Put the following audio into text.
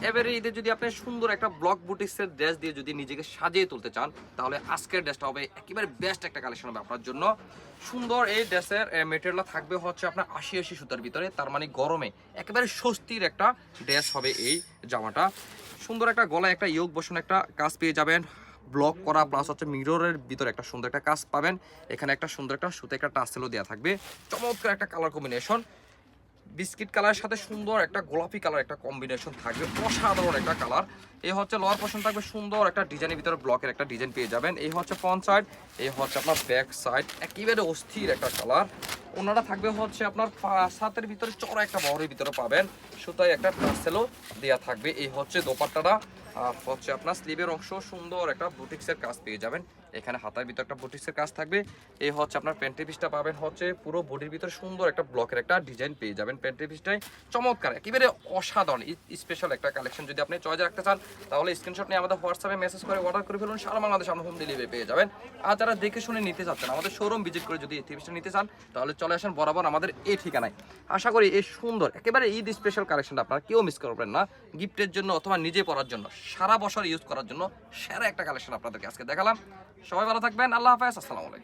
এবারে ঈদে যদি আপনি সুন্দর একটা ব্লক বুটিক্সের ড্রেস দিয়ে যদি নিজেকে সাজিয়ে তুলতে চান, তাহলে আজকের ড্রেসটা হবে একেবারে বেস্ট একটা কালেকশন হবে আপনার জন্য। সুন্দর এই ড্রেসের মেটেরিয়ালটা থাকবে হচ্ছে আপনার ৮০ সুতার ভিতরে, তার মানে গরমে একেবারে স্বস্তির একটা ড্রেস হবে এই জামাটা। সুন্দর একটা গলায় একটা ইয়োগ বসানো একটা কাজ পেয়ে যাবেন, ব্লক করা প্লাস হচ্ছে মিররের ভিতরে একটা সুন্দর একটা কাজ পাবেন। এখানে একটা সুন্দর একটা সুতে একটা টাসেলও দেওয়া থাকবে। চমৎকার একটা কালার কম্বিনেশন, বিস্কিট কালারের সাথে সুন্দর একটা গোলাপি কালার একটা কম্বিনেশন থাকবে, অসাধারণ একটা কালার। এই হচ্ছে লোয়ার পোর্শন থাকবে সুন্দর একটা ডিজাইনের ভিতরে ব্লকের একটা ডিজাইন পেয়ে যাবেন। এই হচ্ছে ফ্রন্ট সাইড, এই হচ্ছে আপনার ব্যাক সাইড, একেবারে অস্থির একটা কালার। ওনারা থাকবে হচ্ছে আপনার সাতের ভিতরে চড়া একটা বহরের ভিতরে পাবেন, সুতায় একটা টাসেলও দেওয়া থাকবে। এই হচ্ছে দোপাট্টাটা, আর হচ্ছে আপনার স্লিভের অংশ সুন্দর একটা বুটিক্সের কাজ পেয়ে যাবেন। এখানে হাতার ভিতরে একটা বুটিক্সের কাজ থাকবে। এই হচ্ছে আপনার প্যান্টের পিসটা পাবেন হচ্ছে পুরো বডির ভিতরে সুন্দর একটা ব্লকের একটা ডিজাইন পেয়ে যাবেন। প্যান্টের পিসটাই চমৎকার, একেবারে অসাধারণ স্পেশাল একটা কালেকশন। যদি আপনি চয়েস রাখতে চান তাহলে স্ক্রিনশট নিয়ে আমাদের হোয়াটসঅ্যাপে মেসেজ করে অর্ডার করে ফেলুন, সারা বাংলাদেশ আমরা হোম ডেলিভারি পেয়ে যাবেন। আর যারা দেখে শুনে নিতে চাচ্ছেন, আমাদের শোরুম ভিজিট করে যদি এই পিসটা নিতে চান তাহলে চলে আসেন বরাবর আমাদের এই ঠিকানায়। আশা করি এই সুন্দর একেবারে ঈদ স্পেশাল কালেকশনটা আপনারা কেউ মিস করবেন না। গিফটের জন্য অথবা নিজে পরার জন্য, সারা বছর ইউজ করার জন্য সেরা একটা কালেকশন আপনাদেরকে আজকে দেখালাম। সবাই ভালো থাকবেন, আল্লাহ হাফেজ, আসসালামু আলাইকুম।